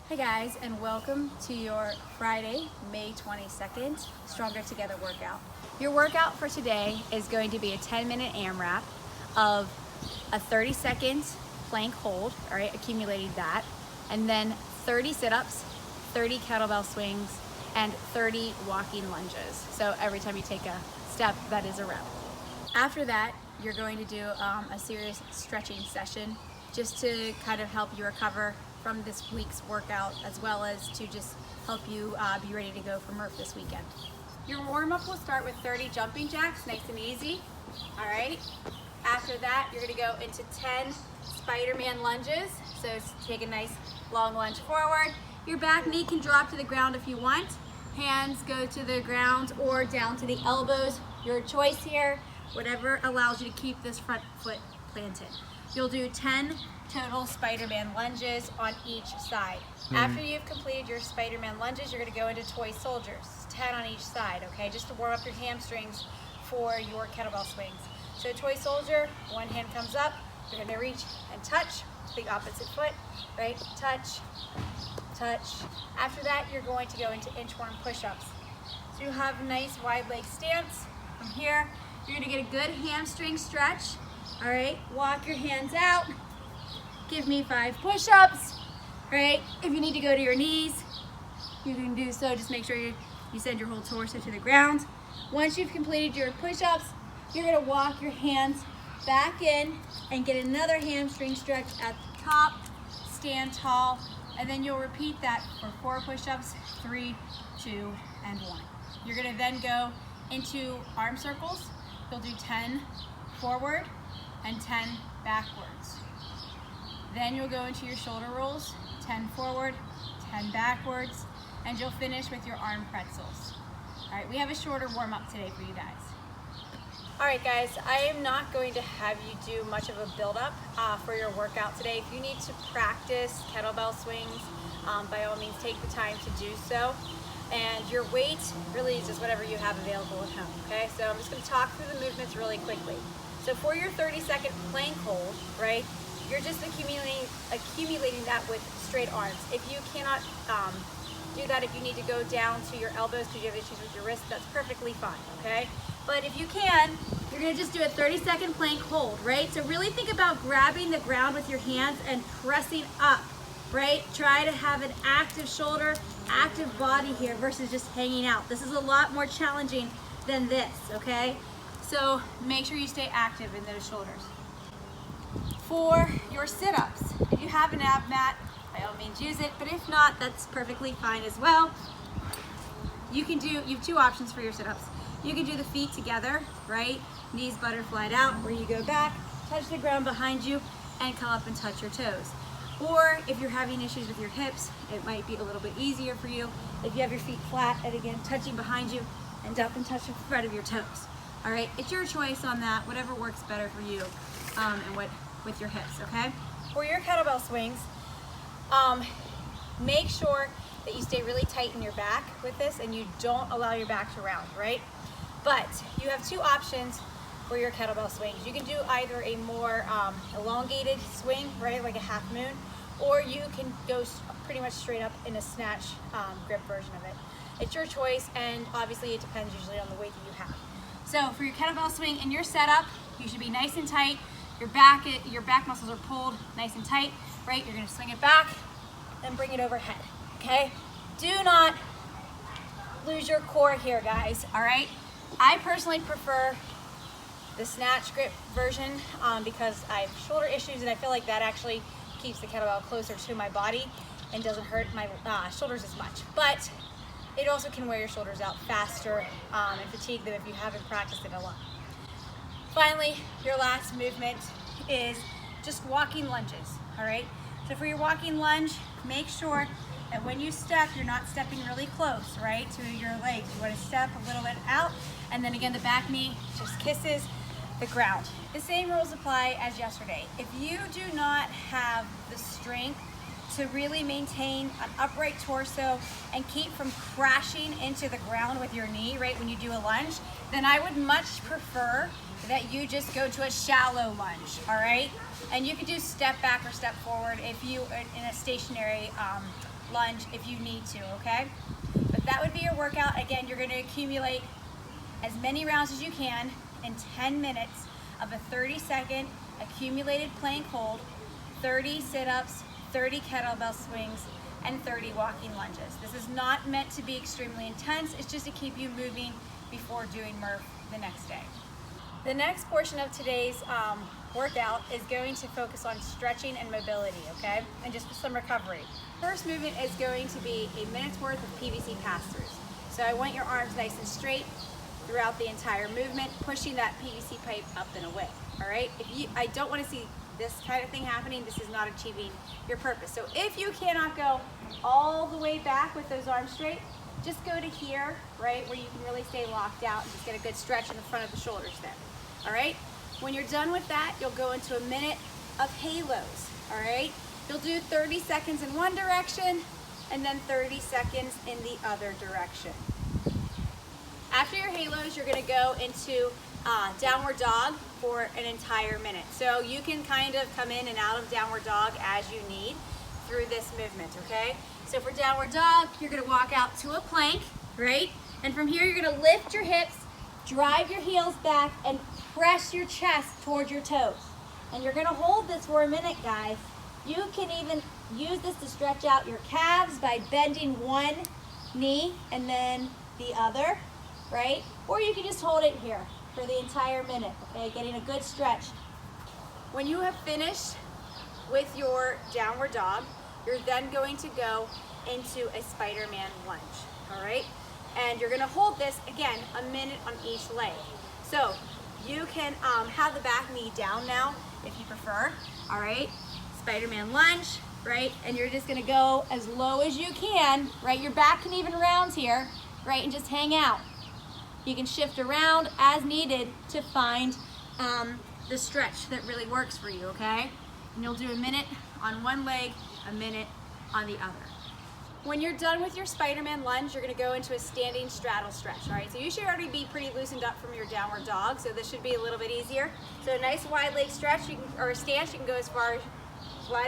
Hey guys, and welcome to your Friday, May 22nd, Stronger Together workout. Your workout for today is going to be a 10-minute AMRAP of a 30-second plank hold, all right, accumulating that, and then 30 sit-ups, 30 kettlebell swings, and 30 walking lunges. So every time you take a step, that is a rep. After that, you're going to do a serious stretching session just to kind of help you recover from this week's workout, as well as to just help you be ready to go for Murph this weekend. Your warm-up will start with 30 jumping jacks, nice and easy. All right. After that, you're going to go into 10 Spiderman lunges. So take a nice long lunge forward. Your back knee can drop to the ground if you want. Hands go to the ground or down to the elbows. Your choice here, whatever allows you to keep this front foot planted. You'll do 10 total Spiderman lunges on each side. After you've completed your Spiderman lunges, you're going to go into toy soldiers, 10 on each side, okay, just to warm up your hamstrings for your kettlebell swings. So toy soldier, one hand comes up, you're going to reach and touch the opposite foot, right, touch, touch. After that, you're going to go into inchworm push-ups. So you have a nice wide leg stance. From here, you're going to get a good hamstring stretch. All right, walk your hands out. Give me 5 push-ups, right? If you need to go to your knees, you can do so. Just make sure you send your whole torso to the ground. Once you've completed your push-ups, you're gonna walk your hands back in and get another hamstring stretch at the top, stand tall, and then you'll repeat that for 4 push-ups, 3, 2, and 1. You're gonna then go into arm circles. You'll do 10 forward and 10 backwards. Then you'll go into your shoulder rolls, 10 forward, 10 backwards, and you'll finish with your arm pretzels. All right, we have a shorter warm-up today for you guys. All right, guys, I am not going to have you do much of a build-up for your workout today. If you need to practice kettlebell swings, by all means, take the time to do so. And your weight really is just whatever you have available at home, okay? So I'm just gonna talk through the movements really quickly. So for your 30-second plank hold, right, you're just accumulating that with straight arms. If you cannot do that, if you need to go down to your elbows because you have issues with your wrist, that's perfectly fine, okay? But if you can, you're gonna just do a 30-second plank hold, right? So really think about grabbing the ground with your hands and pressing up, right? Try to have an active shoulder, active body here versus just hanging out. This is a lot more challenging than this, okay? So make sure you stay active in those shoulders. For your sit-ups, if you have an ab mat, by all means use it, but if not, that's perfectly fine as well. You have 2 options for your sit-ups. You can do the feet together, right? Knees butterflied out, where you go back, touch the ground behind you, and come up and touch your toes. Or if you're having issues with your hips, it might be a little bit easier for you if you have your feet flat and again, touching behind you, and up and touch the front of your toes. All right, it's your choice on that, whatever works better for you and with your hips, okay? For your kettlebell swings, make sure that you stay really tight in your back with this and you don't allow your back to round, right? But you have 2 options for your kettlebell swings. You can do either a more elongated swing, right, like a half moon, or you can go pretty much straight up in a snatch grip version of it. It's your choice, and obviously it depends usually on the weight that you have. So for your kettlebell swing in your setup, you should be nice and tight. Your back muscles are pulled nice and tight, right? You're gonna swing it back and bring it overhead, okay? Do not lose your core here, guys, all right? I personally prefer the snatch grip version because I have shoulder issues and I feel like that actually keeps the kettlebell closer to my body and doesn't hurt my shoulders as much. But it also can wear your shoulders out faster and fatigue them if you haven't practiced it a lot. Finally, your last movement is just walking lunges, all right? So for your walking lunge, make sure that when you step, you're not stepping really close, right, to your legs. You want to step a little bit out, and then again, the back knee just kisses the ground. The same rules apply as yesterday. If you do not have the strength to really maintain an upright torso and keep from crashing into the ground with your knee, right, when you do a lunge, then I would much prefer that you just go to a shallow lunge, all right? And you can do step back or step forward if you in a stationary lunge if you need to, okay? But that would be your workout. Again, you're gonna accumulate as many rounds as you can in 10 minutes of a 30-second accumulated plank hold, 30 sit-ups, 30 kettlebell swings, and 30 walking lunges. This is not meant to be extremely intense. It's just to keep you moving before doing Murph the next day. The next portion of today's workout is going to focus on stretching and mobility, okay? And just some recovery. First movement is going to be a minute's worth of PVC pass-throughs. So I want your arms nice and straight throughout the entire movement, pushing that PVC pipe up and away, all right? I don't want to see this kind of thing happening. This is not achieving your purpose. So if you cannot go all the way back with those arms straight, just go to here, right, where you can really stay locked out and just get a good stretch in the front of the shoulders there, all right? When you're done with that, you'll go into a minute of halos, all right? You'll do 30 seconds in one direction and then 30 seconds in the other direction. After your halos, you're gonna go into downward dog for an entire minute. So you can kind of come in and out of downward dog as you need through this movement, okay? So for downward dog, you're gonna walk out to a plank, right? And from here, you're gonna lift your hips, drive your heels back, and press your chest towards your toes. And you're gonna hold this for a minute, guys. You can even use this to stretch out your calves by bending one knee and then the other, right? Or you can just hold it here for the entire minute, okay? Getting a good stretch. When you have finished with your downward dog, you're then going to go into a Spiderman lunge, all right? And you're gonna hold this, again, a minute on each leg. So you can have the back knee down now if you prefer, all right? Spiderman lunge, right? And you're just gonna go as low as you can, right? Your back can even round here, right? And just hang out. You can shift around as needed to find the stretch that really works for you, okay? And you'll do a minute on one leg, a minute on the other. When you're done with your Spiderman lunge, you're gonna go into a standing straddle stretch, all right? So you should already be pretty loosened up from your downward dog, so this should be a little bit easier. So a nice wide leg stretch, or a stance, you can go as wide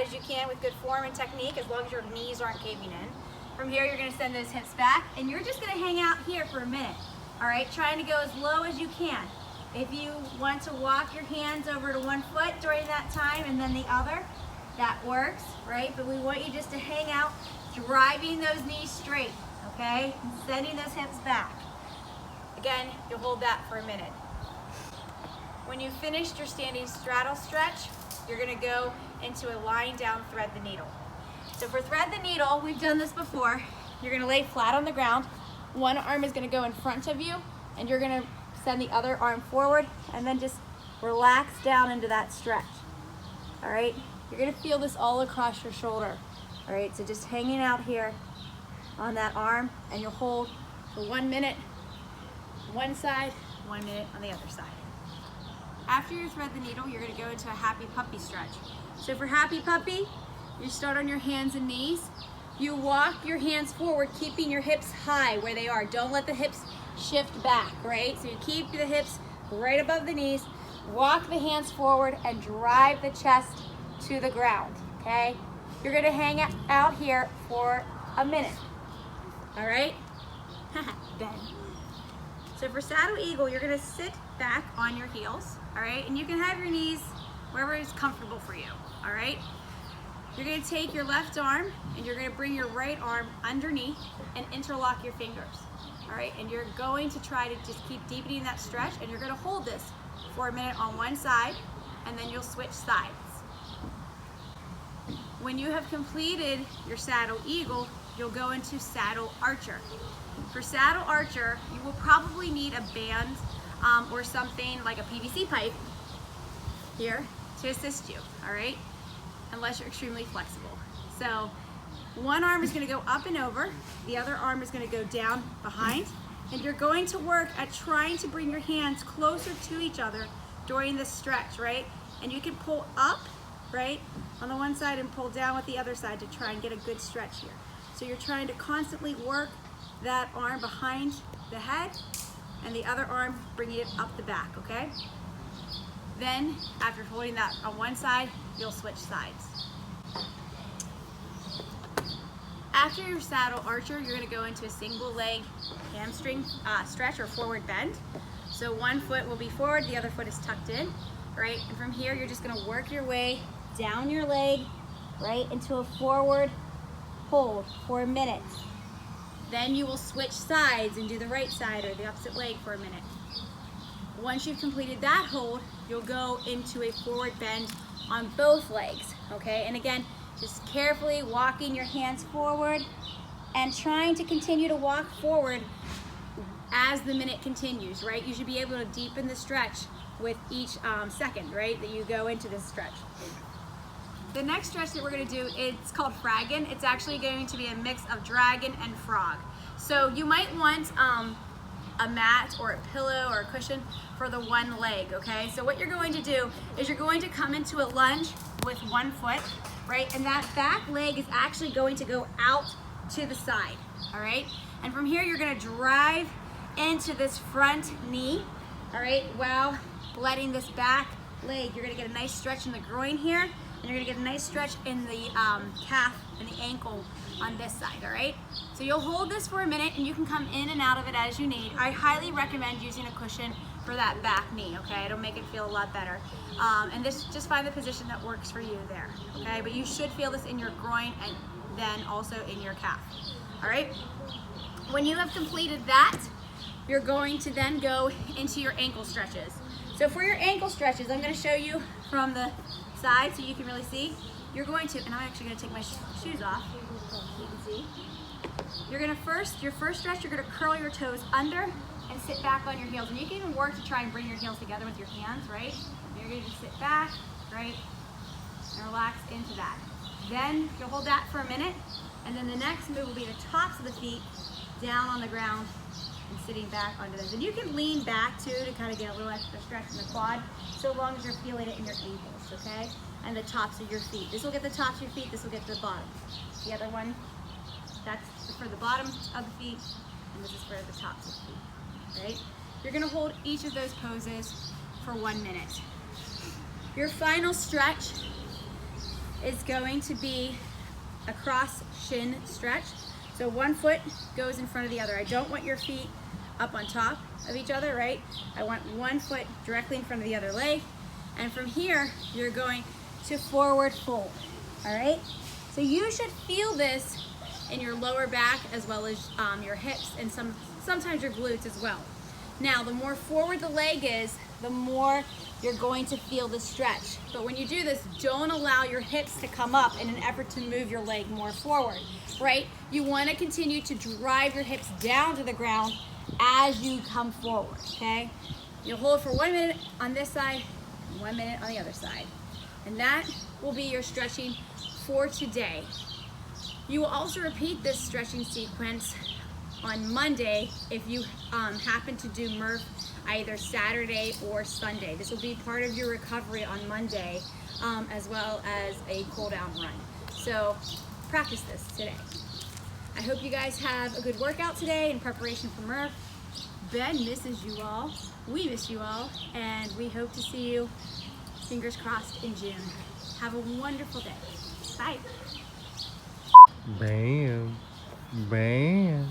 as you can with good form and technique, as long as your knees aren't caving in. From here, you're gonna send those hips back, and you're just gonna hang out here for a minute, all right? Trying to go as low as you can. If you want to walk your hands over to one foot during that time and then the other, that works, right? But we want you just to hang out, driving those knees straight, okay? And sending those hips back. Again, you'll hold that for a minute. When you've finished your standing straddle stretch, you're gonna go into a lying down thread the needle. So for thread the needle, we've done this before. You're gonna lay flat on the ground. One arm is gonna go in front of you, and you're gonna send the other arm forward, and then just relax down into that stretch, all right? You're gonna feel this all across your shoulder, all right? So just hanging out here on that arm, and you'll hold for 1 minute one side, 1 minute on the other side. After you thread the needle, you're gonna go into a happy puppy stretch. So for happy puppy, you start on your hands and knees. You walk your hands forward, keeping your hips high where they are. Don't let the hips shift back, right? So you keep the hips right above the knees, walk the hands forward, and drive the chest to the ground, okay? You're gonna hang out here for a minute, all right? Ben. So for saddle eagle, you're gonna sit back on your heels, all right? And you can have your knees wherever is comfortable for you, all right? You're gonna take your left arm and you're gonna bring your right arm underneath and interlock your fingers, all right? And you're going to try to just keep deepening that stretch, and you're gonna hold this for a minute on one side, and then you'll switch sides. When you have completed your saddle eagle, you'll go into saddle archer. For saddle archer, you will probably need a band or something like a PVC pipe here to assist you, all right? Unless you're extremely flexible. So one arm is gonna go up and over, the other arm is gonna go down behind, and you're going to work at trying to bring your hands closer to each other during this stretch, right? And you can pull up, right, on the one side and pull down with the other side to try and get a good stretch here. So you're trying to constantly work that arm behind the head and the other arm bringing it up the back, okay? Then, after holding that on one side, you'll switch sides. after your saddle archer, you're gonna go into a single leg hamstring stretch or forward bend. So one foot will be forward, the other foot is tucked in, right? And from here, you're just gonna work your way down your leg, right, into a forward hold for a minute. Then you will switch sides and do the right side or the opposite leg for a minute. Once you've completed that hold, you'll go into a forward bend on both legs, okay? And again, just carefully walking your hands forward and trying to continue to walk forward as the minute continues, right? You should be able to deepen the stretch with each second, right, that you go into this stretch. The next stretch that we're gonna do, it's called Fragon. It's actually going to be a mix of dragon and frog. So you might want a mat or a pillow or a cushion for the one leg, okay? So what you're going to do is you're going to come into a lunge with one foot, right? And that back leg is actually going to go out to the side, all right? And from here, you're gonna drive into this front knee, all right? While letting this back leg, you're gonna get a nice stretch in the groin here, and you're gonna get a nice stretch in the calf and the ankle on this side, all right? So you'll hold this for a minute and you can come in and out of it as you need. I highly recommend using a cushion for that back knee, okay? It'll make it feel a lot better. And this, just find the position that works for you there, okay? But you should feel this in your groin and then also in your calf, all right? When you have completed that, you're going to then go into your ankle stretches. So for your ankle stretches, I'm gonna show you from the side so you can really see. You're going to, and I'm actually gonna take my shoes off so you can see. You're gonna your first stretch, you're gonna curl your toes under and sit back on your heels. And you can even work to try and bring your heels together with your hands, right? You're gonna just sit back, right? And relax into that. Then you'll hold that for a minute, and then the next move will be the tops of the feet down on the ground and sitting back onto those. And you can lean back too to kind of get a little extra stretch in the quad, so long as you're feeling it in your ankles, okay? And the tops of your feet. This will get the tops of your feet, this will get the bottom. The other one, that's for the bottom of the feet, and this is for the tops of the feet, right? You're gonna hold each of those poses for 1 minute. Your final stretch is going to be a cross-shin stretch. So one foot goes in front of the other. I don't want your feet up on top of each other, right? I want one foot directly in front of the other leg. And from here, you're going to forward fold, all right? So you should feel this in your lower back as well as your hips and sometimes your glutes as well. Now, the more forward the leg is, the more you're going to feel the stretch. But when you do this, don't allow your hips to come up in an effort to move your leg more forward, right? You want to continue to drive your hips down to the ground as you come forward, okay? You'll hold for 1 minute on this side, 1 minute on the other side. And that will be your stretching for today. You will also repeat this stretching sequence on Monday if you happen to do Murph either Saturday or Sunday. This will be part of your recovery on Monday as well as a cool down run. So practice this today. I hope you guys have a good workout today in preparation for Murph. Ben misses you all, we miss you all, and we hope to see you, fingers crossed, in June. Have a wonderful day. Bye. Bam. Bam.